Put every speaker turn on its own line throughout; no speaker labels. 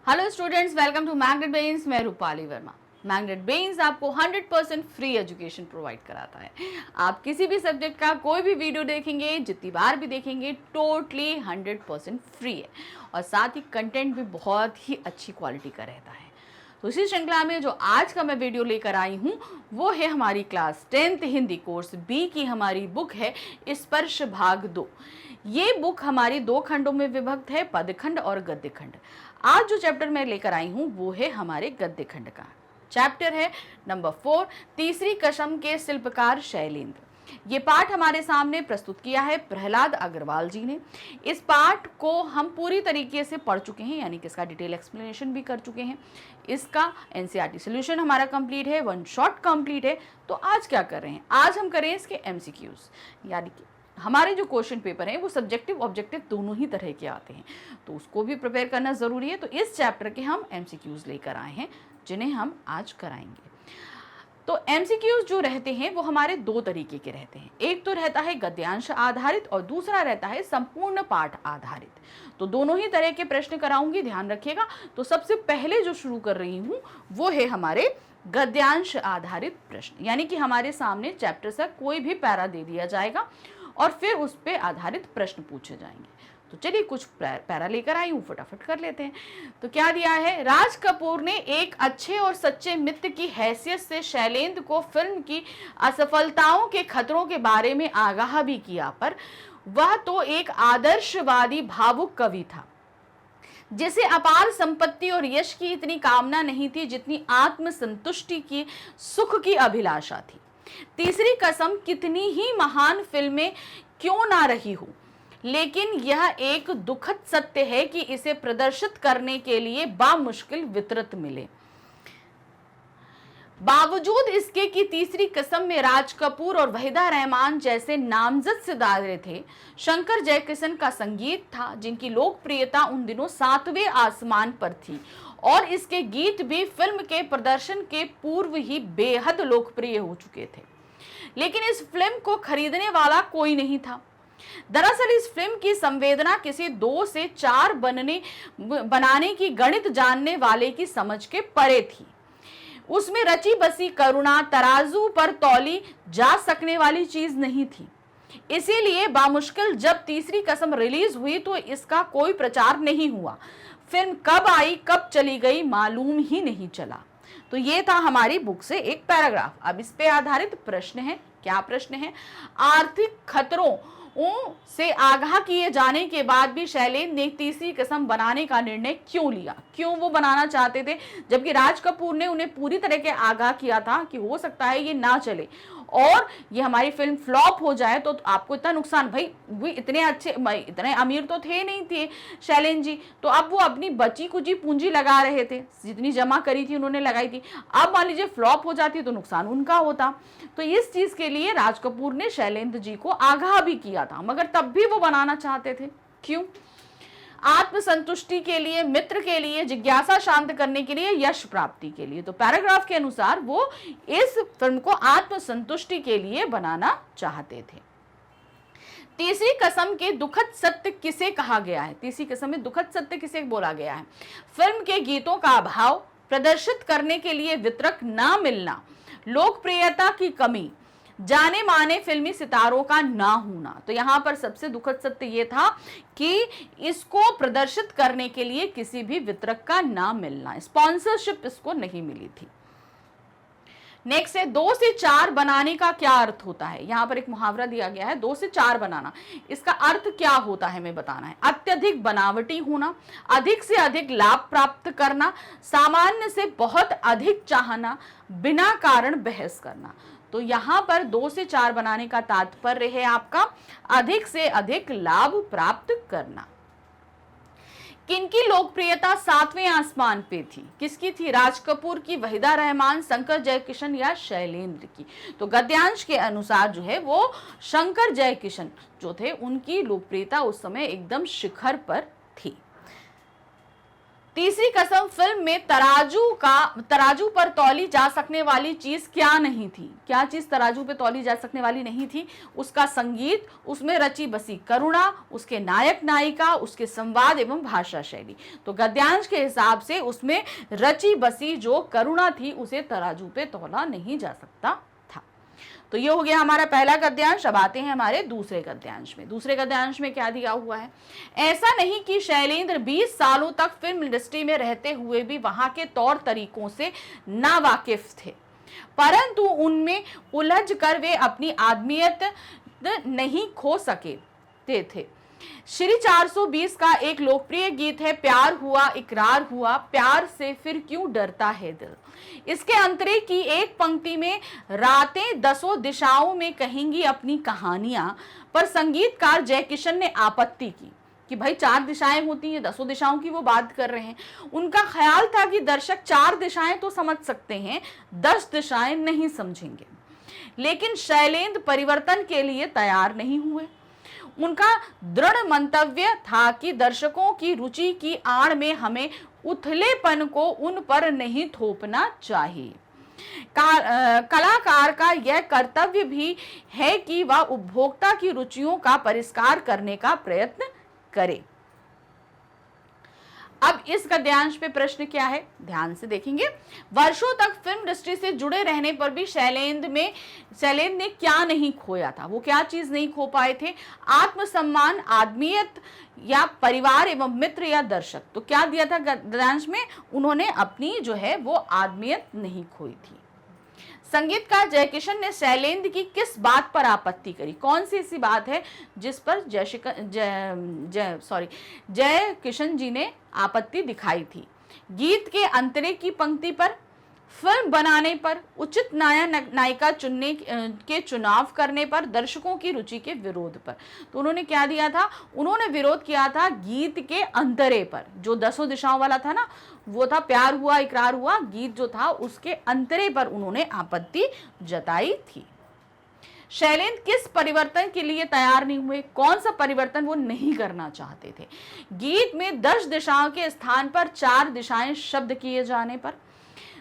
Hello students, welcome to Magnet Brains. मैं Rupali Verma. Magnet बेन्स आपको 100% फ्री एजुकेशन प्रोवाइड कराता है। आप किसी भी सब्जेक्ट का कोई भी वीडियो देखेंगे, जितनी बार भी देखेंगे, टोटली 100% फ्री है और साथ ही कंटेंट भी बहुत ही अच्छी क्वालिटी का रहता है। तो इसी श्रृंखला में जो आज का मैं वीडियो लेकर आई हूँ वो है हमारी class 10th Hindi course B की हमारी बुक है स्पर्श भाग 2। ये बुक हमारी 2 खंडों में विभक्त है, पदखंड और गद्य खंड। आज जो चैप्टर मैं लेकर आई हूँ वो है हमारे गद्य खंड का। चैप्टर है नंबर 4, तीसरी कसम के शिल्पकार शैलेंद्र। ये पाठ हमारे सामने प्रस्तुत किया है प्रहलाद अग्रवाल जी ने। इस पाठ को हम पूरी तरीके से पढ़ चुके हैं, यानी कि इसका डिटेल एक्सप्लेनेशन भी कर चुके हैं। इसका एनसीईआरटी सॉल्यूशन हमारा कंप्लीट है, 1 शॉट कंप्लीट है। तो आज क्या कर रहे हैं, आज हम करें इसके एमसीक्यूज, यानी कि हमारे जो क्वेश्चन पेपर हैं वो सब्जेक्टिव ऑब्जेक्टिव दोनों ही तरह के आते हैं, तो उसको भी प्रिपेयर करना ज़रूरी है। तो इस चैप्टर के हम एमसीक्यूज लेकर आए हैं जिन्हें हम आज कराएंगे। तो एमसीक्यूज जो रहते हैं वो हमारे 2 तरीके के रहते हैं। एक तो रहता है गद्यांश आधारित और दूसरा रहता है संपूर्ण पाठ आधारित। तो दोनों ही तरह के प्रश्न कराऊंगी, ध्यान रखिएगा। तो सबसे पहले जो शुरू कर रही हूँ वो है हमारे गद्यांश आधारित प्रश्न, यानी कि हमारे सामने चैप्टर से कोई भी पैरा दे दिया जाएगा और फिर उस पर आधारित प्रश्न पूछे जाएंगे। तो चलिए कुछ पैरा लेकर आई हूँ, फटाफट कर लेते हैं। तो क्या दिया है, राज कपूर ने एक अच्छे और सच्चे मित्र की हैसियत से शैलेंद्र को फिल्म की असफलताओं के खतरों के बारे में आगाह भी किया, पर वह तो एक आदर्शवादी भावुक कवि था जिसे अपार संपत्ति और यश की इतनी कामना नहीं थी जितनी आत्मसंतुष्टि की सुख की अभिलाषा थी। तीसरी कसम कितनी ही महान फिल्में क्यों ना रही हो, लेकिन यह एक दुखद सत्य है कि इसे प्रदर्शित करने के लिए बामुश्किल वितरक मिले। बावजूद इसके कि तीसरी कसम में राज कपूर और वहीदा रहमान जैसे नामजद सितारे थे, शंकर जयकिशन का संगीत था जिनकी लोकप्रियता उन दिनों 7वें आसमान पर थी और इसके गीत भी फिल्म के प्रदर्शन के पूर्व ही बेहद लोकप्रिय हो चुके थे, लेकिन इस फिल्म को खरीदने वाला कोई नहीं था। दरअसल इस फिल्म की संवेदना किसी 2 से 4 बनाने की गणित जानने वाले की समझ के परे थी। उसमें रची बसी करुणा तराजू पर तौली जा सकने वाली चीज नहीं थी। इसीलिए बामुश्किल जब तीसरी कसम रिलीज हुई तो इसका कोई प्रचार नहीं हुआ। फिल्म कब आई कब चली गई मालूम ही नहीं चला। तो ये था हमारी बुक से एक पैराग्राफ। अब इस पे आधारित प्रश्न है। क्या प्रश्न है, आर्थिक खतरों से आगाह किए जाने के बाद भी शैलेंद्र ने तीसरी कसम बनाने का निर्णय क्यों लिया, क्यों वो बनाना चाहते थे, जबकि राज कपूर ने उन्हें पूरी तरह के आगाह किया था कि हो सकता है ये ना चले और ये हमारी फिल्म फ्लॉप हो जाए तो आपको इतना नुकसान। भाई वो इतने अच्छे इतने अमीर तो थे नहीं थे शैलेंद्र जी, तो अब वो अपनी बची कुची पूंजी लगा रहे थे, जितनी जमा करी थी उन्होंने लगाई थी। अब मान लीजिए फ्लॉप हो जाती तो नुकसान उनका होता। तो इस चीज के लिए राज कपूर ने शैलेंद्र जी को आगाह भी किया था, मगर तब भी वो बनाना चाहते थे। क्यों? आत्मसंतुष्टि के लिए, मित्र के लिए, जिज्ञासा शांत करने के लिए, यश प्राप्ति के लिए। तो पैराग्राफ के अनुसार वो इस फिल्म को आत्मसंतुष्टि के लिए बनाना चाहते थे। तीसरी कसम के दुखद सत्य किसे कहा गया है, तीसरी कसम में दुखद सत्य किसे बोला गया है, फिल्म के गीतों का अभाव, प्रदर्शित करने के लिए वितरक ना मिलना, लोकप्रियता की कमी, जाने माने फिल्मी सितारों का ना होना। तो यहां पर सबसे दुखद सत्य यह था कि इसको प्रदर्शित करने के लिए किसी भी वितरक का ना मिलना, स्पॉन्सरशिप इसको नहीं मिली थी। नेक्स्ट है 2 से 4 बनाने का क्या अर्थ होता है। यहां पर एक मुहावरा दिया गया है, 2 से 4 बनाना। इसका अर्थ क्या होता है हमें बताना है। अत्यधिक बनावटी होना, अधिक से अधिक लाभ प्राप्त करना, सामान्य से बहुत अधिक चाहना, बिना कारण बहस करना। तो यहां पर 2 से 4 बनाने का तात्पर्य है आपका अधिक से अधिक लाभ प्राप्त करना। किनकी लोकप्रियता 7वें आसमान पे थी, किसकी थी, राज कपूर की, वहीदा रहमान, शंकर जयकिशन या शैलेंद्र की। तो गद्यांश के अनुसार जो है वो शंकर जयकिशन जो थे उनकी लोकप्रियता उस समय एकदम शिखर पर थी। तीसरी कसम फिल्म फिल्म में तराजू पर तौली जा सकने वाली चीज क्या नहीं थी? क्या चीज तराजू पे तौली जा सकने वाली नहीं थी? उसका संगीत, उसमें रची बसी करुणा, उसके नायक नायिका, उसके संवाद एवं भाषा शैली। तो गद्यांश के हिसाब से उसमें रची बसी जो करुणा थी उसे तराजू पे तौला नहीं जा सकता था। तो ये हो गया हमारा पहला गद्यांश। अब आते हैं हमारे दूसरे गद्यांश में। दूसरे गद्यांश में क्या दिया हुआ है? ऐसा नहीं कि शैलेंद्र 20 सालों तक फिल्म इंडस्ट्री में रहते हुए भी वहां के तौर तरीकों से नावाकिफ थे, परंतु उनमें उलझ कर वे अपनी आदमियत नहीं खो सके थे। श्री 420 का एक लोकप्रिय गीत है, प्यार हुआ इकरार हुआ, प्यार से फिर क्यों डरता है दिल। इसके अंतरे की एक पंक्ति में रातें दसों दिशाओं में कहेंगी अपनी कहानियां पर संगीतकार जयकिशन ने आपत्ति की कि भाई 4 दिशाएं होती हैं, 10 दिशाओं की वो बात कर रहे हैं। उनका ख्याल था कि दर्शक 4 दिशाएं तो समझ सकते हैं, 10 दिशाएं नहीं समझेंगे। लेकिन शैलेंद्र परिवर्तन के लिए तैयार नहीं हुए। उनका दृढ़ मंतव्य था कि दर्शकों की रुचि की आड़ में हमें उथलेपन को उन पर नहीं थोपना चाहिए। कलाकार का यह कर्तव्य भी है कि वह उपभोक्ता की रुचियों का परिष्कार करने का प्रयत्न करे। अब इस गद्यांश पे प्रश्न क्या है, ध्यान से देखेंगे। वर्षों तक फिल्म इंडस्ट्री से जुड़े रहने पर भी शैलेंद्र ने क्या नहीं खोया था? वो क्या चीज नहीं खो पाए थे? आत्मसम्मान, आदमियत या परिवार एवं मित्र या दर्शक। तो क्या दिया था गद्यांश में? उन्होंने अपनी जो है वो आदमियत नहीं खोई थी। संगीतकार जयकिशन ने शैलेंद्र की किस बात पर आपत्ति करी? कौन सी ऐसी बात है जिस पर जयकिशन जी ने आपत्ति दिखाई थी? गीत के अंतरे की पंक्ति पर, फिल्म बनाने पर, उचित नायक नायिका चुनने के चुनाव करने पर, दर्शकों की रुचि के विरोध पर। तो उन्होंने क्या दिया था? उन्होंने विरोध किया था गीत के अंतरे पर। जो 10 दिशाओं वाला था ना, वो था प्यार हुआ इकरार हुआ, गीत जो था उसके अंतरे पर उन्होंने आपत्ति जताई थी। शैलेंद्र किस परिवर्तन के लिए तैयार नहीं हुए? कौन सा परिवर्तन वो नहीं करना चाहते थे? गीत में 10 दिशाओं के स्थान पर 4 दिशाएं शब्द किए जाने पर,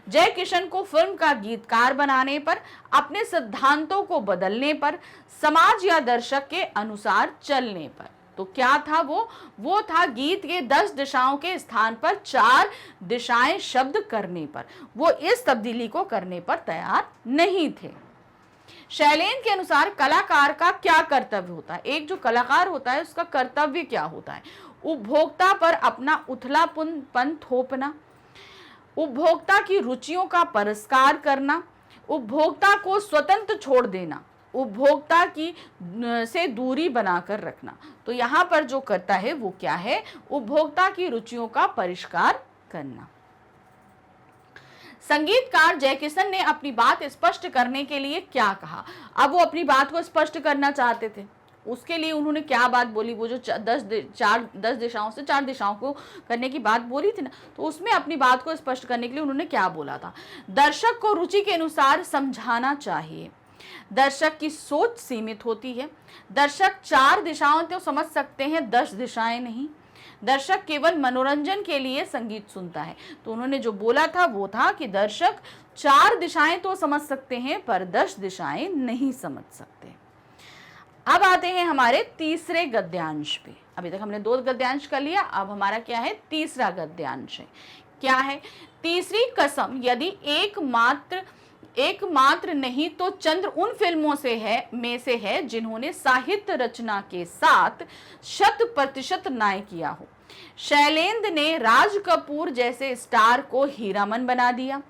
जयकिशन को फिल्म का गीतकार बनाने पर, अपने सिद्धांतों को बदलने पर, समाज या दर्शक के अनुसार चलने पर। तो क्या था वो था गीत के 10 दिशाओं के स्थान पर 4 दिशाएं शब्द करने पर। वो इस तब्दीली को करने पर तैयार नहीं थे। शैलेंद्र के अनुसार कलाकार का क्या कर्तव्य होता है? एक जो कलाकार होता है उसका कर्तव्य क्या होता है? उपभोक्ता पर अपना उथलापन थोपना, उपभोक्ता की रुचियों का परिष्कार करना, उपभोक्ता को स्वतंत्र छोड़ देना, उपभोक्ता की से दूरी बनाकर रखना। तो यहाँ पर जो करता है वो क्या है? उपभोक्ता की रुचियों का परिष्कार करना। संगीतकार जयकिशन ने अपनी बात स्पष्ट करने के लिए क्या कहा? अब वो अपनी बात को स्पष्ट करना चाहते थे, उसके लिए उन्होंने क्या बात बोली? वो जो 10 दिशाओं से 4 दिशाओं को करने की बात बोली थी ना, तो उसमें अपनी बात को स्पष्ट करने के लिए उन्होंने क्या बोला था? दर्शक को रुचि के अनुसार समझाना चाहिए। दर्शक की सोच सीमित होती है। दर्शक 4 दिशाओं तो समझ सकते हैं, 10 दिशाएं नहीं। दर्शक केवल मनोरंजन के लिए संगीत सुनता है। तो उन्होंने जो बोला था वो था कि दर्शक 4 दिशाएं तो समझ सकते हैं पर 10 दिशाएं नहीं समझ सकते। अब आते हैं हमारे तीसरे गद्यांश पे। अभी तक हमने 2 गद्यांश कर लिया, अब हमारा क्या है? तीसरा गद्यांश है। क्या है? तीसरी कसम यदि एकमात्र नहीं तो चंद्र उन फिल्मों में से है जिन्होंने साहित्य रचना के साथ 100% न्याय किया हो। शैलेंद्र ने राज कपूर जैसे स्टार को हीरामन बना दिया।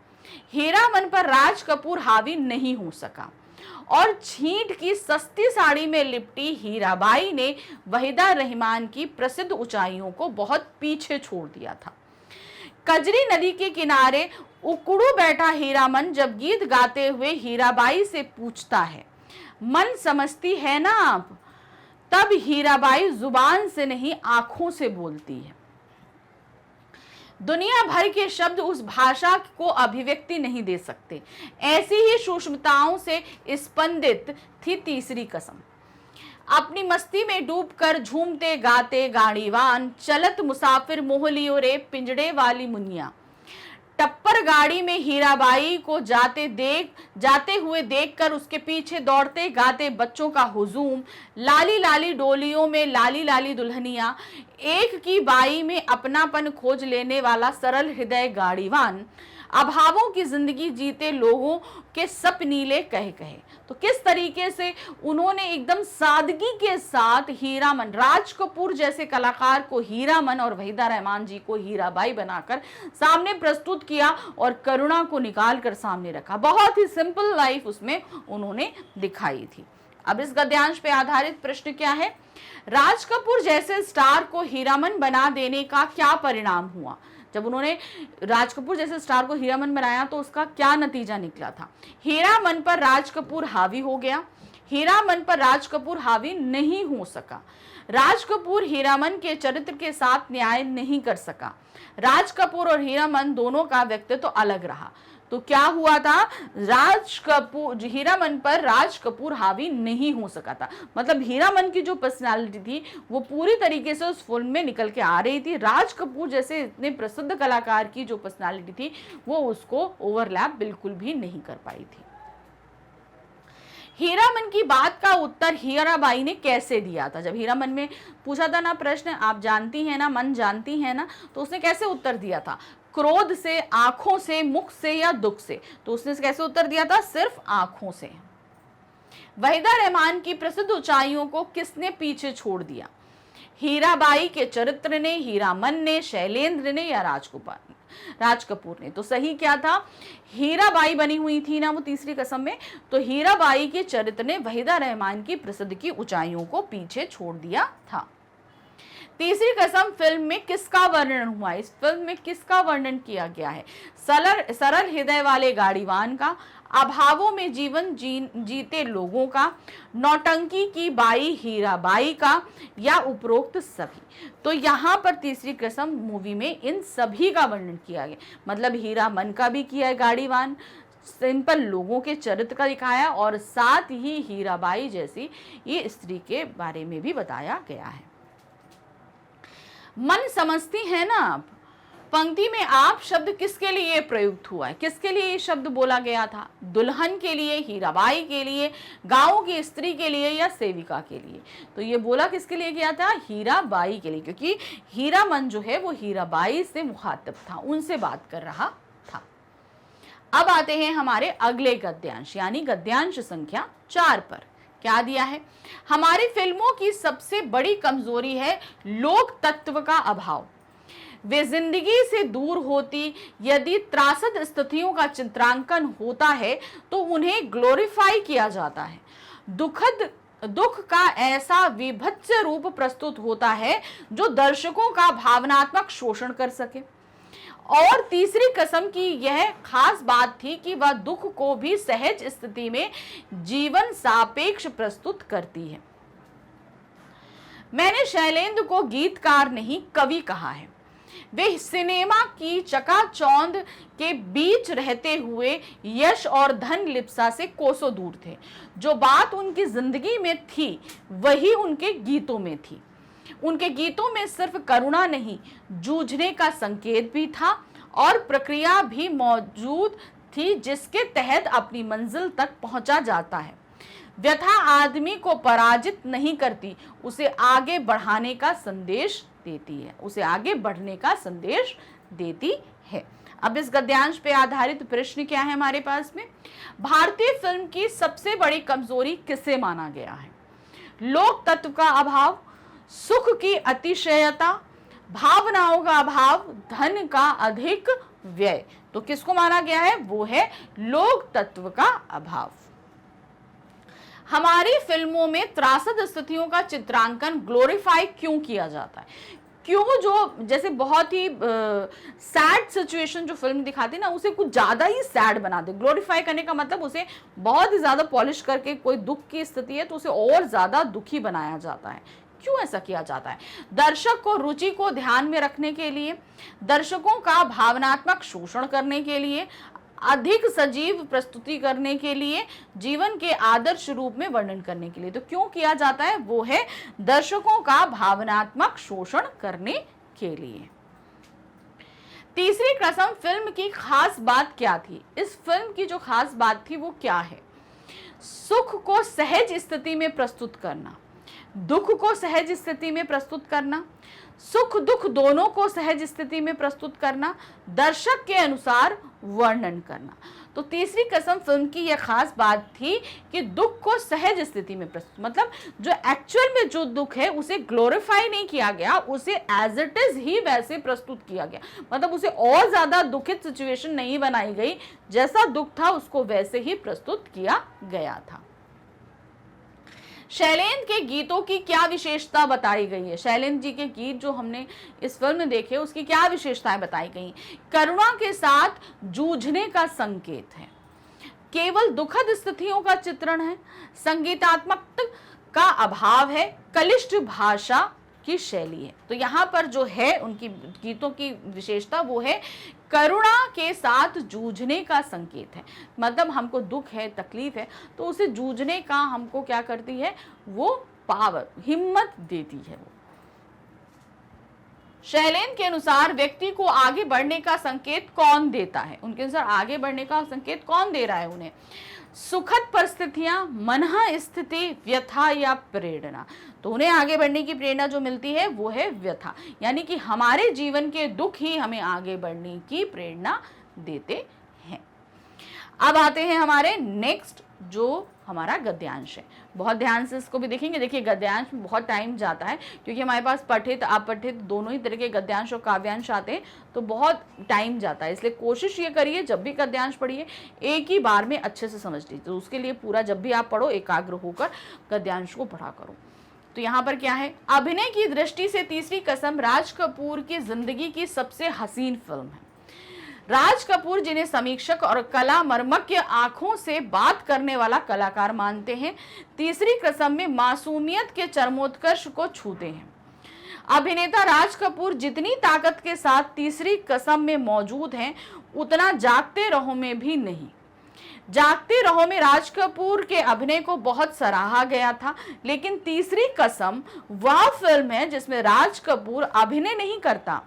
हीरामन पर राज कपूर हावी नहीं हो सका और छींट की सस्ती साड़ी में लिपटी हीराबाई ने वहीदा रहमान की प्रसिद्ध ऊंचाइयों को बहुत पीछे छोड़ दिया था। कजरी नदी के किनारे उकड़ू बैठा हीरामन जब गीत गाते हुए हीराबाई से पूछता है, मन समझती है ना आप? तब हीराबाई जुबान से नहीं आंखों से बोलती है। दुनिया भर के शब्द उस भाषा को अभिव्यक्ति नहीं दे सकते। ऐसी ही सूक्ष्मताओं से स्पंदित थी तीसरी कसम। अपनी मस्ती में डूबकर झूमते गाते गाड़ीवान, चलत मुसाफिर मोह लियो रे पिंजड़े वाली मुनिया। टप्पर गाड़ी में हीराबाई को जाते हुए देखकर उसके पीछे दौड़ते गाते बच्चों का हुजूम, लाली लाली डोलियों में लाली लाली दुल्हनिया, एक की बाई में अपनापन खोज लेने वाला सरल हृदय गाड़ीवान, अभावों की जिंदगी जीते लोगों के सपनीले कहे कहे। तो किस तरीके से उन्होंने एकदम सादगी के साथ हीरामन, राज कपूर जैसे कलाकार को हीरामन और वहीदा रहमान जी को हीराबाई बनाकर सामने प्रस्तुत किया और करुणा को निकाल कर सामने रखा। बहुत ही सिंपल लाइफ उसमें उन्होंने दिखाई थी। अब इस गद्यांश पे आधारित प्रश्न क्या है? राज कपूर जैसे स्टार को हीरामन बना देने का क्या परिणाम हुआ? जब उन्होंने राज कपूर जैसे स्टार को हीरामन बनाया तो उसका क्या नतीजा निकला था? हीरामन पर राज कपूर हावी हो गया, हीरामन पर राज कपूर हावी नहीं हो सका। राज कपूर हीरामन के चरित्र के साथ न्याय नहीं कर सका। राज कपूर और हीरामन दोनों का व्यक्तित्व तो अलग रहा। तो क्या हुआ था? हीरामन पर राज कपूर हावी नहीं हो सका था। मतलब हीरामन की जो पर्सनालिटी थी वो पूरी तरीके से उस फिल्म में निकल के आ रही थी। राज कपूर जैसे इतने प्रसिद्ध कलाकार की जो पर्सनालिटी थी वो उसको ओवरलैप बिल्कुल भी नहीं कर पाई थी। हीरामन की बात का उत्तर हीराबाई ने कैसे दिया था? जब हीरामन में पूछा था ना प्रश्न, आप जानती हैं ना, मन जानती है ना, तो उसने कैसे उत्तर दिया था? क्रोध से, आंखों से, मुख से या दुख से? तो उसने कैसे उत्तर दिया था? सिर्फ आंखों से। वहीदा रहमान की प्रसिद्ध ऊंचाइयों को किसने पीछे छोड़ दिया? हीराबाई के चरित्र ने, हीरामन ने, शैलेंद्र ने या राज कपूर ने? तो सही क्या था? हीराबाई बनी हुई थी ना वो तीसरी कसम में, तो हीराबाई के चरित्र ने वहीदा रहमान की प्रसिद्ध की ऊंचाइयों को पीछे छोड़ दिया था। तीसरी कसम फिल्म में किसका वर्णन हुआ? इस फिल्म में किसका वर्णन किया गया है? सरल हृदय वाले गाड़ीवान का, अभावों में जीवन जीते लोगों का, नौटंकी की बाई हीराबाई का या उपरोक्त सभी? तो यहाँ पर तीसरी कसम मूवी में इन सभी का वर्णन किया गया। मतलब हीरामन का भी किया है, गाड़ीवान, सिंपल लोगों के चरित्र का दिखाया और साथ ही हीराबाई जैसी ये स्त्री के बारे में भी बताया गया है। मन समझती है ना आप? पंक्ति में आप शब्द किसके लिए प्रयुक्त हुआ है? किसके लिए ये शब्द बोला गया था? दुल्हन के लिए, हीराबाई के लिए, गांव की स्त्री के लिए या सेविका के लिए? तो ये बोला किसके लिए गया था? हीराबाई के लिए, क्योंकि हीरामन जो है वो हीराबाई से मुखातिब था, उनसे बात कर रहा था। अब आते हैं हमारे अगले गद्यांश यानी गद्यांश संख्या 4 पर। क्या दिया है? हमारी फिल्मों की सबसे बड़ी कमजोरी है लोक तत्व का अभाव। वे जिंदगी से दूर होती, यदि त्रासद स्थितियों का चित्रांकन होता है तो उन्हें ग्लोरीफाई किया जाता है। दुख का ऐसा विभत्स रूप प्रस्तुत होता है जो दर्शकों का भावनात्मक शोषण कर सके। और तीसरी कसम की यह खास बात थी कि वह दुख को भी सहज स्थिति में जीवन सापेक्ष प्रस्तुत करती है। मैंने शैलेंद्र को गीतकार नहीं कवि कहा है। वे सिनेमा की चकाचौंध के बीच रहते हुए यश और धन लिप्सा से कोसों दूर थे। जो बात उनकी जिंदगी में थी वही उनके गीतों में थी। उनके गीतों में सिर्फ करुणा नहीं, जूझने का संकेत भी था और प्रक्रिया भी मौजूद थी जिसके तहत अपनी मंजिल तक पहुंचा जाता है। व्यथा आदमी को पराजित नहीं करती, उसे आगे बढ़ाने का संदेश देती है, उसे आगे बढ़ने का संदेश देती है। अब इस गद्यांश पे आधारित प्रश्न क्या है हमारे पास में? भारतीय फिल्म की सबसे बड़ी कमजोरी किसे माना गया है? लोक तत्व का अभाव, सुख की अतिशयता, भावनाओं का अभाव, धन का अधिक व्यय। तो किसको माना गया है? वो है लोक तत्व का अभाव। हमारी फिल्मों में त्रासद स्थितियों का चित्रांकन ग्लोरीफाई क्यों किया जाता है? क्यों? जो जैसे बहुत ही सैड सिचुएशन जो फिल्म दिखाती है ना, उसे कुछ ज्यादा ही सैड बना दे। ग्लोरीफाई करने का मतलब उसे बहुत ही ज्यादा पॉलिश करके, कोई दुख की स्थिति है तो उसे और ज्यादा दुखी बनाया जाता है। क्यों ऐसा किया जाता है? दर्शक को रुचि को ध्यान में रखने के लिए, दर्शकों का भावनात्मक शोषण करने के लिए, अधिक सजीव प्रस्तुति करने के लिए, जीवन के आदर्श रूप में वर्णन करने के लिए। तो क्यों किया जाता है? वो है दर्शकों का भावनात्मक शोषण करने के लिए। तीसरी कसम फिल्म की खास बात क्या थी? इस फिल्म की जो खास बात थी वो क्या है? सुख को सहज स्थिति में प्रस्तुत करना, दुख को सहज स्थिति में प्रस्तुत करना, सुख दुख दोनों को सहज स्थिति में प्रस्तुत करना, दर्शक के अनुसार वर्णन करना। तो तीसरी कसम फिल्म की यह खास बात थी कि दुख को सहज स्थिति में प्रस्तुत, मतलब जो एक्चुअल में जो दुख है उसे ग्लोरीफाई नहीं किया गया, उसे एज इट इज ही वैसे प्रस्तुत किया गया। मतलब उसे और ज्यादा दुखित सिचुएशन नहीं बनाई गई, जैसा दुख था उसको वैसे ही प्रस्तुत किया गया था। शैलेंद्र के गीतों की क्या विशेषता बताई गई है? शैलेंद्र जी के गीत जो हमने इस फिल्म में देखे उसकी क्या विशेषताएं बताई गई? करुणा के साथ जूझने का संकेत है, केवल दुखद स्थितियों का चित्रण है, संगीतात्मक का अभाव है, कलिष्ठ भाषा की शैली है। तो यहाँ पर जो है उनकी गीतों की विशेषता वो है करुणा के साथ जूझने का संकेत है। मतलब हमको दुख है, तकलीफ है, तो उसे जूझने का हमको क्या करती है? वो पावर, हिम्मत देती है वो। शैलेंद्र के अनुसार व्यक्ति को आगे बढ़ने का संकेत कौन देता है? उनके अनुसार आगे बढ़ने का संकेत कौन दे रहा है उन्हें? सुखद परिस्थितियां, मनः स्थिति, व्यथा या प्रेरणा। तो उन्हें आगे बढ़ने की प्रेरणा जो मिलती है वो है व्यथा, यानी कि हमारे जीवन के दुख ही हमें आगे बढ़ने की प्रेरणा देते हैं। अब आते हैं हमारे नेक्स्ट जो हमारा गद्यांश है। बहुत ध्यान से इसको भी देखेंगे। देखिए गद्यांश में बहुत टाइम जाता है क्योंकि हमारे पास पठित अपठित दोनों ही तरह के गद्यांश और काव्यांश आते हैं, तो बहुत टाइम जाता है। इसलिए कोशिश ये करिए जब भी गद्यांश पढ़िए एक ही बार में अच्छे से समझ लीजिए। तो उसके लिए पूरा जब भी आप पढ़ो एकाग्र होकर गद्यांश को पढ़ा करो। तो यहाँ पर क्या है? अभिनय की दृष्टि से तीसरी कसम राज कपूर की जिंदगी की सबसे हसीन फिल्म है। राज कपूर जिन्हें समीक्षक और कला मर्मज्ञ आंखों से बात करने वाला कलाकार मानते हैं, तीसरी कसम में मासूमियत के चरमोत्कर्ष को छूते हैं। अभिनेता राज कपूर जितनी ताकत के साथ तीसरी कसम में मौजूद हैं, उतना जागते रहो में भी नहीं। जागते रहो में राज कपूर के अभिनय को बहुत सराहा गया था, लेकिन तीसरी कसम वह फिल्म है जिसमें राज कपूर अभिनय नहीं करता,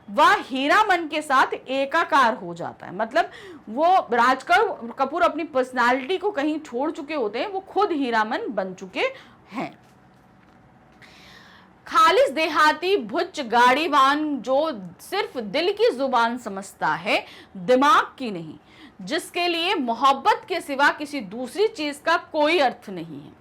वह हीरामन के साथ एकाकार हो जाता है। मतलब वो राज कपूर अपनी पर्सनालिटी को कहीं छोड़ चुके होते हैं, वो खुद हीरामन बन चुके हैं। खालिस देहाती भुच्च गाड़ीवान जो सिर्फ दिल की जुबान समझता है, दिमाग की नहीं, जिसके लिए मोहब्बत के सिवा किसी दूसरी चीज का कोई अर्थ नहीं है।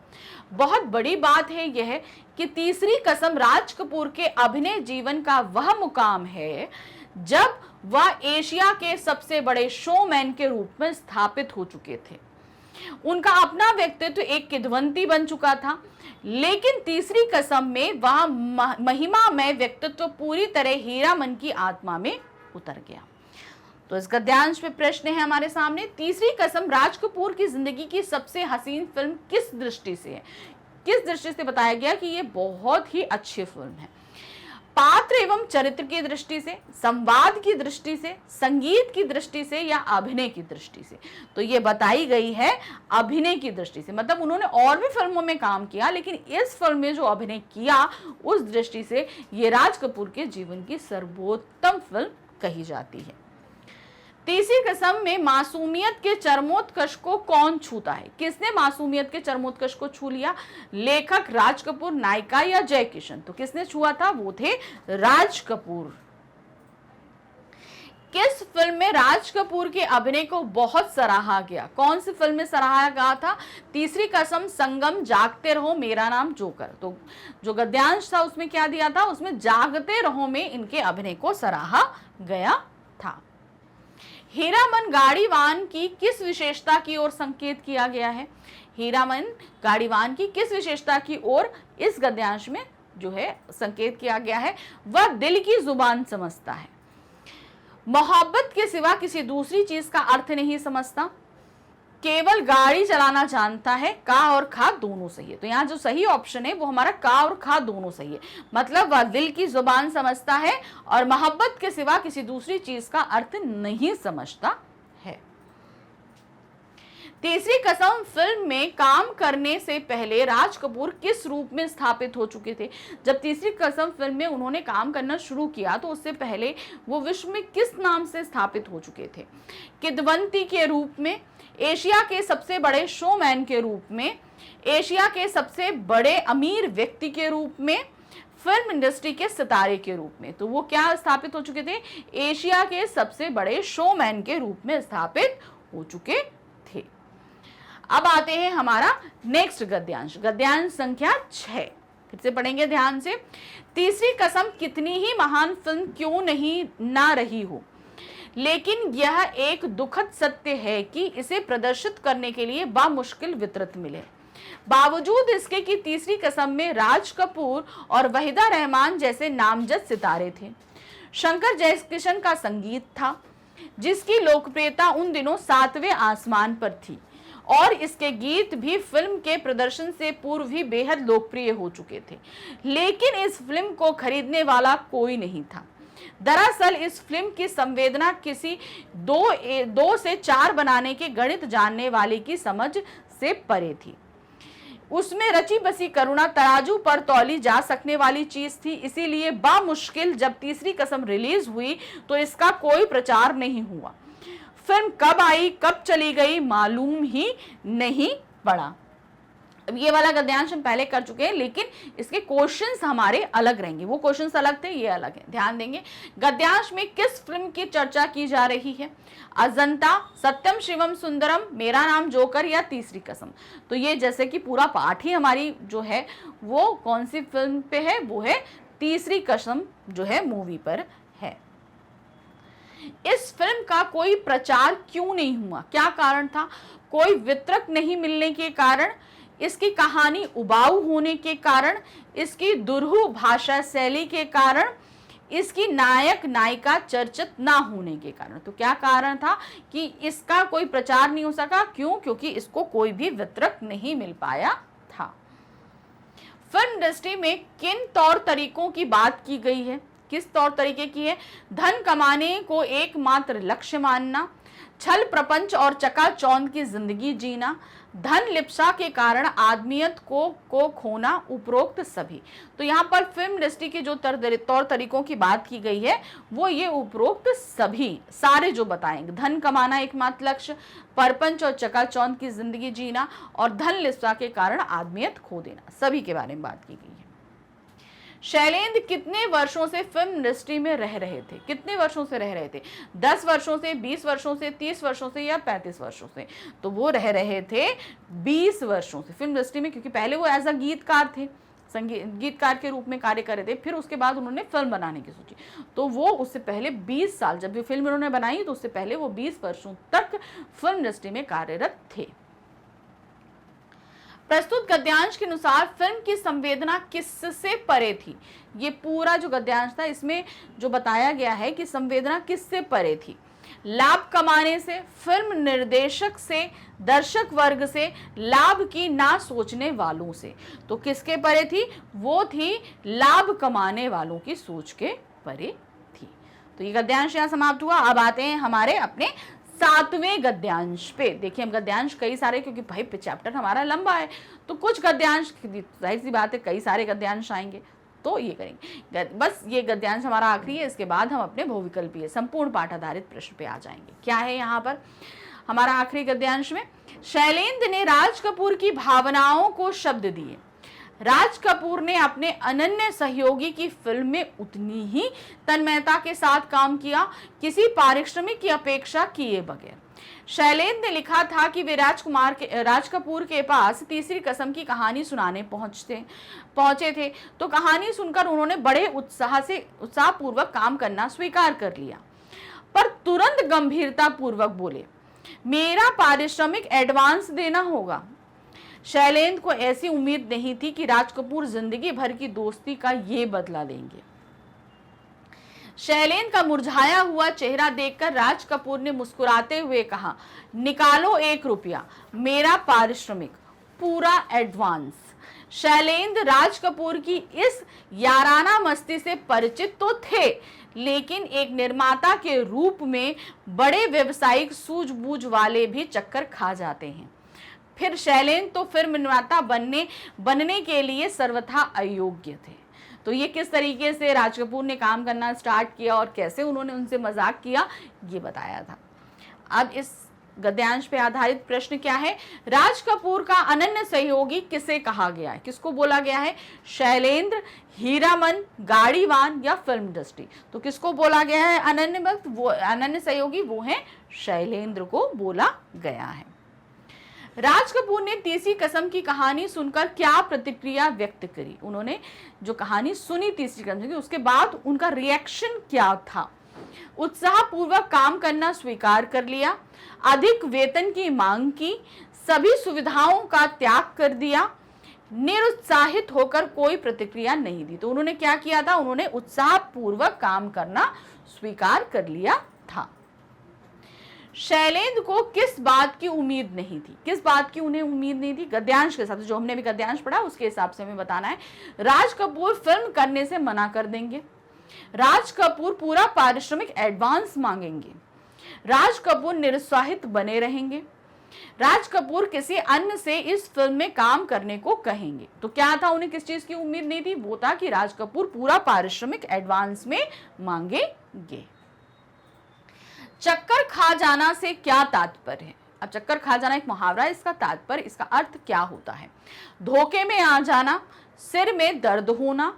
बहुत बड़ी बात है यह कि तीसरी कसम राज कपूर के अभिनय जीवन का वह मुकाम है जब वह एशिया के सबसे बड़े शोमैन के रूप में स्थापित हो चुके थे। उनका अपना व्यक्तित्व एक किद्वंती बन चुका था, लेकिन तीसरी कसम में वह महिमामय व्यक्तित्व पूरी तरह हीरामन की आत्मा में उतर गया। तो इसका गद्यांश में प्रश्न है हमारे सामने, तीसरी कसम राज कपूर की जिंदगी की सबसे हसीन फिल्म किस दृष्टि से है? किस दृष्टि से बताया गया कि ये बहुत ही अच्छी फिल्म है? पात्र एवं चरित्र की दृष्टि से, संवाद की दृष्टि से, संगीत की दृष्टि से या अभिनय की दृष्टि से? तो ये बताई गई है अभिनय की दृष्टि से। मतलब उन्होंने और भी फिल्मों में काम किया, लेकिन इस फिल्म में जो अभिनय किया उस दृष्टि से ये राज कपूर के जीवन की सर्वोत्तम फिल्म कही जाती है। तीसरी कसम में मासूमियत के चरमोत्कर्ष को कौन छूता है? किसने मासूमियत के चरमोत्कर्ष को छू लिया? लेखक राज कपूर, नायिका या जय किशन? तो किसने छुआ था? वो थे राज कपूर। किस फिल्म में राज कपूर के अभिनय को बहुत सराहा गया? कौन सी फिल्म में सराहा गया था? तीसरी कसम, संगम, जागते रहो, मेरा नाम जोकर। तो जो गद्यांश था उसमें क्या दिया था? उसमें जागते रहो में इनके अभिनय को सराहा गया था। हीरामन गाड़ीवान की किस विशेषता की ओर संकेत किया गया है? हीरामन गाड़ीवान की किस विशेषता की ओर इस गद्यांश में जो है संकेत किया गया है? वह दिल की जुबान समझता है, मोहब्बत के सिवा किसी दूसरी चीज का अर्थ नहीं समझता, केवल गाड़ी चलाना जानता है, का और खा दोनों सही है। तो यहाँ जो सही ऑप्शन है वो हमारा का और खा दोनों सही है। मतलब वह दिल की जुबान समझता है और मोहब्बत के सिवा किसी दूसरी चीज का अर्थ नहीं समझता है। तीसरी कसम फिल्म में काम करने से पहले राज कपूर किस रूप में स्थापित हो चुके थे? जब तीसरी कसम फिल्म में उन्होंने काम करना शुरू किया तो उससे पहले वो विश्व में किस नाम से स्थापित हो चुके थे? किदवंती के रूप में, एशिया के सबसे बड़े शोमैन के रूप में, एशिया के सबसे बड़े अमीर व्यक्ति के रूप में, फिल्म इंडस्ट्री के सितारे के रूप में। तो वो क्या स्थापित हो चुके थे? एशिया के सबसे बड़े शोमैन के रूप में स्थापित हो चुके थे। अब आते हैं हमारा नेक्स्ट गद्यांश, गद्यांश संख्या 6। फिर से पढ़ेंगे ध्यान से। तीसरी कसम कितनी ही महान फिल्म क्यों नहीं ना रही हो, लेकिन यह एक दुखद सत्य है कि इसे प्रदर्शित करने के लिए बामुश्किल वितरक मिले। बावजूद इसके कि तीसरी कसम में राज कपूर और वहीदा रहमान जैसे नामजद सितारे थे, शंकर जयकिशन का संगीत था जिसकी लोकप्रियता उन दिनों 7वें आसमान पर थी, और इसके गीत भी फिल्म के प्रदर्शन से पूर्व ही बेहद लोकप्रिय हो चुके थे, लेकिन इस फिल्म को खरीदने वाला कोई नहीं था। दरअसल इस फिल्म की संवेदना किसी 2 से 4 बनाने के गणित जानने वाले की समझ से परे थी। उसमें रची बसी करुणा तराजू पर तौली जा सकने वाली चीज थी, इसीलिए बामुश्किल जब तीसरी कसम रिलीज हुई तो इसका कोई प्रचार नहीं हुआ। फिल्म कब आई कब चली गई मालूम ही नहीं पड़ा। अब ये वाला गद्यांश हम पहले कर चुके हैं, लेकिन इसके क्वेश्चंस हमारे अलग रहेंगे। वो क्वेश्चंस अलग थे, ये अलग है, ध्यान देंगे। गद्यांश में किस फिल्म की चर्चा की जा रही है? अजंता, सत्यम शिवम सुंदरम, मेरा नाम जोकर या तीसरी कसम? तो ये जैसे कि पूरा पाठ ही हमारी जो है वो कौन सी फिल्म पे है? वो है तीसरी कसम जो है मूवी पर है। इस फिल्म का कोई प्रचार क्यों नहीं हुआ? क्या कारण था? कोई वितरक नहीं मिलने के कारण, इसकी कहानी उबाऊ होने के कारण, इसकी दुर्हु भाषा शैली के कारण, इसकी नायक नायिका चर्चित ना होने के कारण। तो क्या कारण था कि इसका कोई प्रचार नहीं हो सका? क्यों? क्योंकि इसको कोई भी वितरक नहीं मिल पाया था। फिल्म इंडस्ट्री में किन तौर तरीकों की बात की गई है? किस तौर तरीके की है? धन कमाने को एकमात्र लक्ष्य मानना, छल प्रपंच और चकाचौंध की जिंदगी जीना, धन लिप्सा के कारण आदमियत को खोना, उपरोक्त सभी। तो यहाँ पर फिल्म इंडस्ट्री के जो तौर तरीकों की बात की गई है वो ये उपरोक्त सभी सारे जो बताएंगे, धन कमाना एकमात्र लक्ष्य, परपंच और चकाचौंध की जिंदगी जीना और धन लिप्सा के कारण आदमियत खो देना, सभी के बारे में बात की गई है। शैलेंद्र कितने वर्षों से फिल्म इंडस्ट्री में रह रहे थे? कितने वर्षों से रह रहे थे? 10 वर्षों से, 20 वर्षों से, 30 वर्षों से या 35 वर्षों से? तो वो रह रहे थे 20 वर्षों से फिल्म इंडस्ट्री में, क्योंकि पहले वो एज अ गीतकार थे, गीतकार के रूप में कार्य कर रहे थे। फिर उसके बाद उन्होंने फिल्म बनाने की सोची, तो वो उससे पहले 20 साल, जब ये फिल्म उन्होंने बनाई तो उससे पहले वो 20 वर्षों तक फिल्म इंडस्ट्री में कार्यरत थे। प्रस्तुत गद्यांश के अनुसार फिल्म की संवेदना किससे परे थी? ये पूरा जो गद्यांश था इसमें जो बताया गया है कि संवेदना किससे परे थी? लाभ कमाने से, फिल्म निर्देशक से, दर्शक वर्ग से, लाभ की ना सोचने वालों से। तो किसके परे थी? वो थी लाभ कमाने वालों की सोच के परे थी। तो ये गद्यांश यहाँ समाप्त हुआ। अब आते हैं हमारे अपने 7वें गद्यांश पे। देखिए हम गद्यांश कई सारे, क्योंकि भाई चैप्टर हमारा लंबा है तो कुछ गद्यांश, जाहिर सी बात है कई सारे गद्यांश आएंगे तो ये करेंगे। बस ये गद्यांश हमारा आखिरी है, इसके बाद हम अपने बहुविकल्पीय संपूर्ण पाठ आधारित प्रश्न पे आ जाएंगे। क्या है यहाँ पर हमारा आखिरी गद्यांश में? शैलेंद्र ने राज कपूर की भावनाओं को शब्द दिए। राज कपूर ने अपने अनन्य सहयोगी की फिल्म में उतनी ही तन्मयता के साथ काम किया, किसी पारिश्रमिक की अपेक्षा किए बगैर। शैलेंद्र ने लिखा था कि वे राज कपूर के पास तीसरी कसम की कहानी सुनाने पहुंचे थे, तो कहानी सुनकर उन्होंने बड़े उत्साहपूर्वक काम करना स्वीकार कर लिया, पर तुरंत गंभीरता पूर्वक बोले, मेरा पारिश्रमिक एडवांस देना होगा। शैलेंद्र को ऐसी उम्मीद नहीं थी कि राज कपूर जिंदगी भर की दोस्ती का ये बदला लेंगे। शैलेंद्र का मुरझाया हुआ चेहरा देखकर राज कपूर ने मुस्कुराते हुए कहा, निकालो 1 रुपया, मेरा पारिश्रमिक, पूरा एडवांस। शैलेंद्र राज कपूर की इस याराना मस्ती से परिचित तो थे, लेकिन एक निर्माता के रूप में बड़े व्यवसायिक सूझबूझ वाले भी चक्कर खा जाते हैं। फिर शैलेंद्र तो फिल्म निर्माता बनने के लिए सर्वथा अयोग्य थे। तो ये किस तरीके से राज कपूर ने काम करना स्टार्ट किया और कैसे उन्होंने उनसे मजाक किया, ये बताया था। अब इस गद्यांश पे आधारित प्रश्न क्या है? राज कपूर का अनन्य सहयोगी किसे कहा गया है? किसको बोला गया है? शैलेंद्र, हीरामन, गाड़ीवान या फिल्म इंडस्ट्री? तो किसको बोला गया है अनन्य सहयोगी? वो है शैलेंद्र को बोला गया है। राज कपूर ने तीसरी कसम की कहानी सुनकर क्या प्रतिक्रिया व्यक्त करी? उन्होंने जो कहानी सुनी तीसरी कसम की, उसके बाद उनका रिएक्शन क्या था? उत्साहपूर्वक काम करना स्वीकार कर लिया, अधिक वेतन की मांग की, सभी सुविधाओं का त्याग कर दिया, निरुत्साहित होकर कोई प्रतिक्रिया नहीं दी। तो उन्होंने क्या किया था? उन्होंने उत्साहपूर्वक काम करना स्वीकार कर लिया था। शैलेंद्र को किस बात की उम्मीद नहीं थी? किस बात की उन्हें उम्मीद नहीं थी? गद्यांश के साथ, जो हमने भी गद्यांश पढ़ा उसके हिसाब से हमें बताना है। राज कपूर फिल्म करने से मना कर देंगे, राज कपूर पूरा पारिश्रमिक एडवांस मांगेंगे, राज कपूर निरुत्साहित बने रहेंगे, राज कपूर किसी अन्य से इस फिल्म में काम करने को कहेंगे। तो क्या था? उन्हें किस चीज की उम्मीद नहीं थी? वो था कि राज कपूर पूरा पारिश्रमिक एडवांस में मांगेंगे। चक्कर खा जाना से क्या तात्पर्य है? अब चक्कर खा जाना एक मुहावरा है, इसका तात्पर्य, इसका अर्थ क्या होता है? धोखे में आ जाना, सिर में दर्द होना,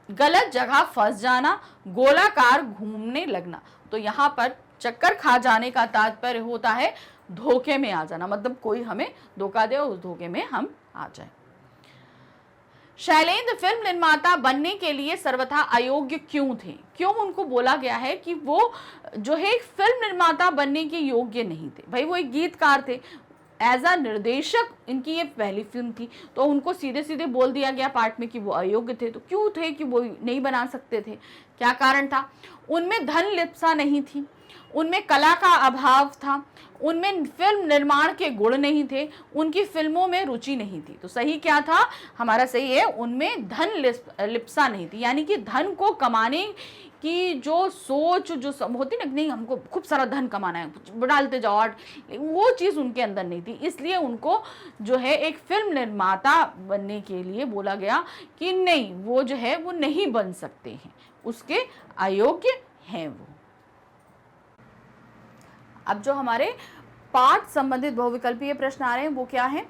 गलत जगह फंस जाना, गोलाकार घूमने लगना। तो यहाँ पर चक्कर खा जाने का तात्पर्य होता है धोखे में आ जाना, मतलब कोई हमें धोखा दे और उस धोखे में हम आ जाए। शैलेंद्र फिल्म निर्माता बनने के लिए सर्वथा अयोग्य क्यों थे? क्यों उनको बोला गया है कि वो जो है एक फिल्म निर्माता बनने के योग्य नहीं थे? भाई वो एक गीतकार थे, एज अ निर्देशक इनकी ये पहली फिल्म थी, तो उनको सीधे सीधे बोल दिया गया पार्ट में कि वो अयोग्य थे। तो क्यों थे कि वो नहीं बना सकते थे? क्या कारण था? उनमें धन लिप्सा नहीं थी, उनमें कला का अभाव था, उनमें फिल्म निर्माण के गुण नहीं थे, उनकी फिल्मों में रुचि नहीं थी। तो सही क्या था? हमारा सही है उनमें धन लिप्सा नहीं थी, यानी कि धन को कमाने की जो सोच जो होती ना, नहीं हमको खूब सारा धन कमाना है, डालते जाओ, और वो चीज़ उनके अंदर नहीं थी। इसलिए उनको जो है एक फिल्म निर्माता बनने के लिए बोला गया कि नहीं, वो जो है वो नहीं बन सकते हैं, उसके अयोग्य हैं वो। अब जो हमारे पाठ संबंधित बहुविकल्पीय प्रश्न आ रहे हैं वो क्या है?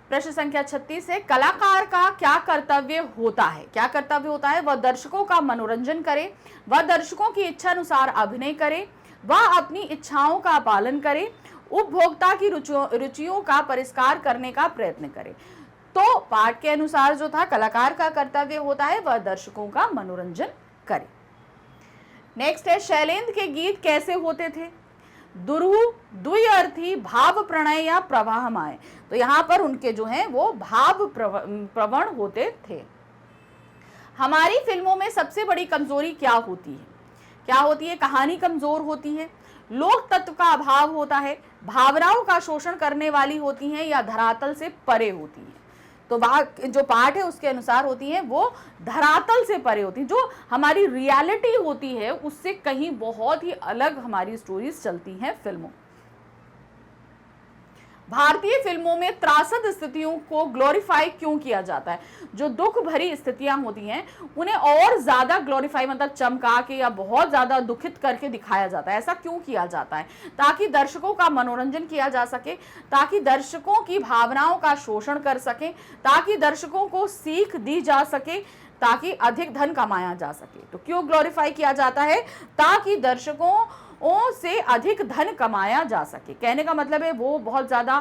प्रश्न संख्या 36 है, कलाकार का क्या कर्तव्य होता है? क्या कर्तव्य होता है? वह दर्शकों का मनोरंजन करे, वह दर्शकों की इच्छा अनुसार अभिनय करे, वह अपनी इच्छाओं का पालन करे, उपभोक्ता की रुचियों का परिष्कार करने का प्रयत्न करे। तो पाठ के अनुसार जो था, कलाकार का कर्तव्य होता है वह दर्शकों का मनोरंजन करे। नेक्स्ट है, शैलेंद्र के गीत कैसे होते थे? दुरूह, द्व्यर्थी, भाव प्रणय या प्रवाहमय। तो यहाँ पर उनके जो हैं वो भाव प्रवण होते थे। हमारी फिल्मों में सबसे बड़ी कमजोरी क्या होती है? क्या होती है? कहानी कमजोर होती है, लोक तत्व का अभाव होता है, भावनाओं का शोषण करने वाली होती हैं या धरातल से परे होती हैं। तो जो पाठ है उसके अनुसार होती है वो धरातल से परे होती है, जो हमारी रियलिटी होती है उससे कहीं बहुत ही अलग हमारी स्टोरीज चलती हैं फिल्मों। भारतीय फिल्मों में त्रासद स्थितियों को ग्लोरीफाई क्यों किया जाता है? जो दुख भरी स्थितियां होती हैं उन्हें और ज्यादा ग्लोरीफाई, मतलब चमका के या बहुत ज्यादा दुखित करके दिखाया जाता है। ऐसा क्यों किया जाता है? ताकि दर्शकों का मनोरंजन किया जा सके, ताकि दर्शकों की भावनाओं का शोषण कर सके, ताकि दर्शकों को सीख दी जा सके, ताकि अधिक धन कमाया जा सके। तो क्यों ग्लोरीफाई किया जाता है? ताकि दर्शकों से अधिक धन कमाया जा सके। कहने का मतलब है वो बहुत ज्यादा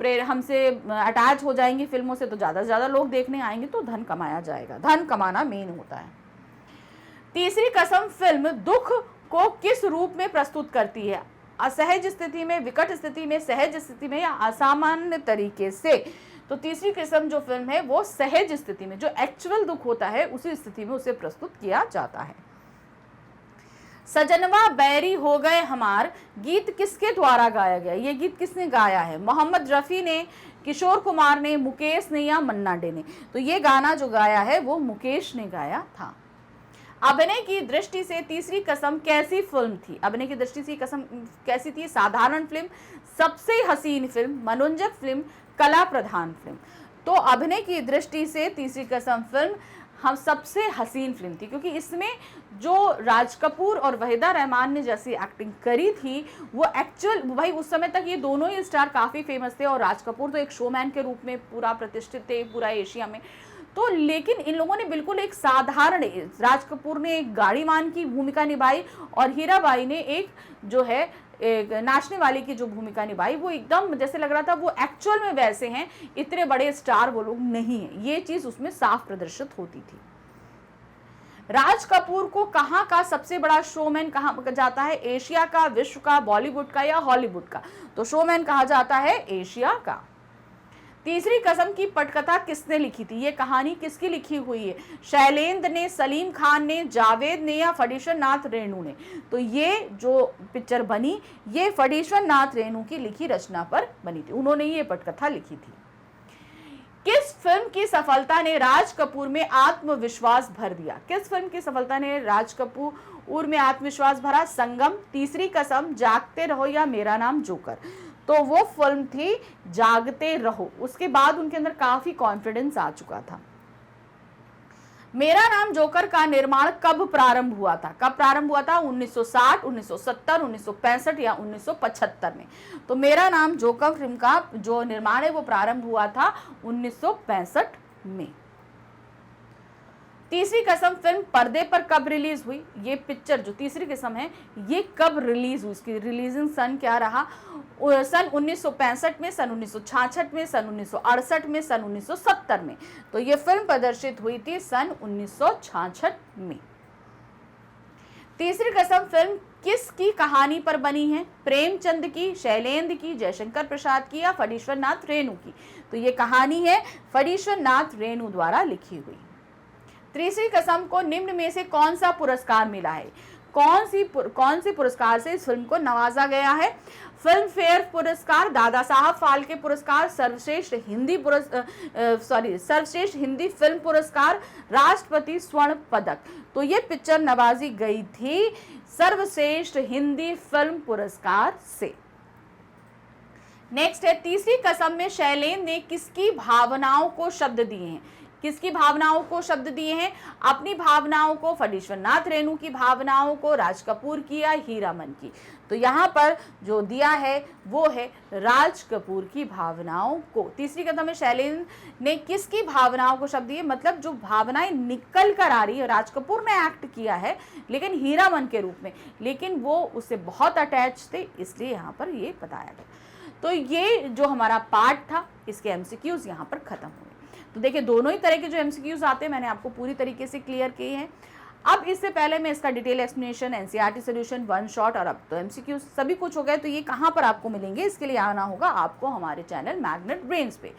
हमसे अटैच हो जाएंगे फिल्मों से, तो ज्यादा से ज्यादा लोग देखने आएंगे, तो धन कमाया जाएगा। धन कमाना मेन होता है। तीसरी कसम फिल्म दुख को किस रूप में प्रस्तुत करती है? असहज स्थिति में, विकट स्थिति में, सहज स्थिति में या असामान्य तरीके से? तो तीसरी किस्म जो फिल्म है वो सहज स्थिति में, जो एक्चुअल दुख होता है उसी स्थिति में उसे प्रस्तुत किया जाता है। सजनवा बैरी हो गए हमार गीत किसके द्वारा गाया गया? ये गीत किसने गाया है? मोहम्मद रफ़ी ने, किशोर कुमार ने, मुकेश ने या मन्ना डे ने? तो ये गाना जो गाया है वो मुकेश ने गाया था। अभिनय की दृष्टि से तीसरी कसम कैसी फिल्म थी? अभिनय की दृष्टि से कसम कैसी थी? साधारण फिल्म, सबसे हसीन फिल्म, मनोरंजक फिल्म, कला प्रधान फिल्म। तो अभिनय की दृष्टि से तीसरी कसम फिल्म हम सबसे हसीन फिल्म थी, क्योंकि इसमें जो राज कपूर और वहीदा रहमान ने जैसी एक्टिंग करी थी वो एक्चुअल, भाई उस समय तक ये दोनों ही स्टार काफ़ी फेमस थे और राज कपूर तो एक शोमैन के रूप में पूरा प्रतिष्ठित थे पूरा एशिया में। तो लेकिन इन लोगों ने बिल्कुल एक साधारण, राज कपूर ने एक गाड़ीमान की भूमिका निभाई और हीराबाई ने एक जो है एक नाचने वाले की जो भूमिका निभाई, वो एकदम जैसे लग रहा था वो एक्चुअल में वैसे हैं, इतने बड़े स्टार वो लोग नहीं हैं। ये चीज उसमें साफ प्रदर्शित होती थी। राज कपूर को कहाँ का सबसे बड़ा शोमैन कहा जाता है? एशिया का, विश्व का, बॉलीवुड का या हॉलीवुड का? तो शोमैन कहा जाता है एशिया का। तीसरी कसम की पटकथा किसने लिखी थी? ये कहानी किसकी लिखी हुई है? शैलेंद्र ने, सलीम खान ने, जावेद ने या फणीश्वर नाथ रेणु ने? तो ये जो पिक्चर बनी ये फणीश्वर नाथ रेणु की लिखी रचना पर बनी थी, उन्होंने ये पटकथा लिखी थी। किस फिल्म की सफलता ने राज कपूर में आत्मविश्वास भर दिया? किस फिल्म की सफलता ने राज कपूर में आत्मविश्वास भरा? संगम, तीसरी कसम, जागते रहो या मेरा नाम जोकर? तो वो फिल्म थी जागते रहो। उसके बाद उनके अंदर काफी कॉन्फिडेंस आ चुका था। मेरा नाम जोकर का निर्माण कब प्रारंभ हुआ था? कब प्रारंभ हुआ था? 1960, 1970, 1965 या 1975 में? तो मेरा नाम जोकर फिल्म का जो निर्माण है वो प्रारंभ हुआ था 1965 में। तीसरी कसम फिल्म पर्दे पर कब रिलीज हुई? ये पिक्चर जो तीसरी कसम है ये कब रिलीज हुई? इसकी रिलीजिंग सन क्या रहा? सन 1965 में, सन 1966 में, सन 1968 में, सन 1970 में। तो ये फिल्म प्रदर्शित हुई थी सन 1966 में। तीसरी कसम फिल्म किसकी कहानी पर बनी है? प्रेमचंद की, शैलेंद्र की, जयशंकर प्रसाद की या फणीश्वर नाथ रेणु की? तो ये कहानी है फणीश्वर नाथ रेणु द्वारा लिखी हुई। तीसरी कसम को निम्न में से कौन सा पुरस्कार मिला है? कौन सी पुरस्कार से इस फिल्म को नवाजा गया है? फिल्म फेयर पुरस्कार, दादा साहब फाल्के पुरस्कार, सर्वश्रेष्ठ हिंदी फिल्म पुरस्कार, राष्ट्रपति स्वर्ण पदक। तो ये पिक्चर नवाजी गई थी सर्वश्रेष्ठ हिंदी फिल्म पुरस्कार से। नेक्स्ट है, तीसरी कसम में शैलेंद्र ने किसकी भावनाओं को शब्द दिए हैं? किसकी भावनाओं को शब्द दिए हैं? अपनी भावनाओं को, फणीश्वर नाथ रेणु की भावनाओं को, राज कपूर की या हीरामन की? तो यहाँ पर जो दिया है वो है राज कपूर की भावनाओं को। तीसरी कदम में शैलेंद्र ने किसकी भावनाओं को शब्द दिए? मतलब जो भावनाएं निकल कर आ रही है, राज कपूर ने एक्ट किया है लेकिन हीरामन के रूप में, लेकिन वो उससे बहुत अटैच थे, इसलिए यहाँ पर ये बताया गया। तो ये जो हमारा पार्ट था इसके एमसीक्यूज यहाँ पर खत्म हुए। तो देखिए दोनों ही तरह के जो एमसीक्यूज आते हैं मैंने आपको पूरी तरीके से क्लियर किए हैं। अब इससे पहले मैं इसका detail explanation, NCERT solution, one shot और अब तो एमसीक्यूज सभी कुछ हो गए। तो ये कहाँ पर आपको मिलेंगे? इसके लिए आना होगा आपको हमारे चैनल मैग्नेट ब्रेन्स पे।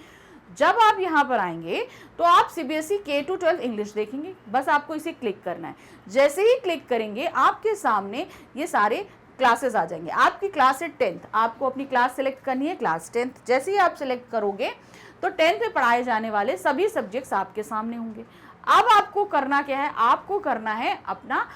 जब आप यहाँ पर आएंगे तो आप सीबीएसई K-12 इंग्लिश देखेंगे, बस आपको इसे क्लिक करना है। जैसे ही क्लिक करेंगे आपके सामने ये सारे क्लासेस आ जाएंगे। आपकी क्लास है 10th, आपको अपनी क्लास सेलेक्ट करनी है क्लास 10th। जैसे ही आप सेलेक्ट करोगे तो 10th में पढ़ाए जाने वाले सभी सब्जेक्ट्स आपके सामने होंगे। अब आपको करना क्या है? आपको करना है अपना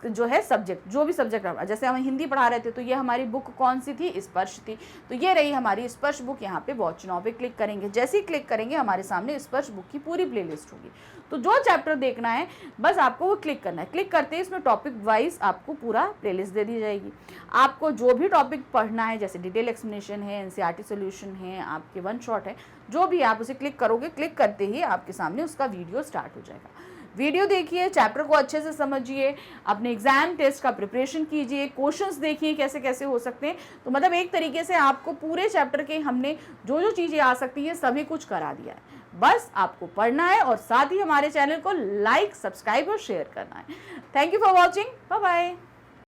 जो है सब्जेक्ट, जो भी सब्जेक्ट, जैसे हम हिंदी पढ़ा रहे थे तो ये हमारी बुक कौन सी थी? स्पर्श थी। तो ये रही हमारी स्पर्श बुक। यहाँ पे वॉच नाउ पे क्लिक करेंगे। जैसे ही क्लिक करेंगे हमारे सामने स्पर्श बुक की पूरी प्लेलिस्ट होगी। तो जो चैप्टर देखना है बस आपको वो क्लिक करना है। क्लिक करते ही इसमें टॉपिक वाइज आपको पूरा प्लेलिस्ट दे दी जाएगी। आपको जो भी टॉपिक पढ़ना है, जैसे डिटेल एक्सप्लेनेशन है, एनसीईआरटी सॉल्यूशन है, आपके वन शॉट है, जो भी आप उसे क्लिक करोगे, क्लिक करते ही आपके सामने उसका वीडियो स्टार्ट हो जाएगा। वीडियो देखिए, चैप्टर को अच्छे से समझिए, अपने एग्जाम टेस्ट का प्रिपरेशन कीजिए, क्वेश्चंस देखिए कैसे कैसे हो सकते हैं। तो मतलब एक तरीके से आपको पूरे चैप्टर के हमने जो जो चीज़ें आ सकती है सभी कुछ करा दिया है। बस आपको पढ़ना है और साथ ही हमारे चैनल को लाइक, सब्सक्राइब और शेयर करना है। Thank you for watching. Bye bye.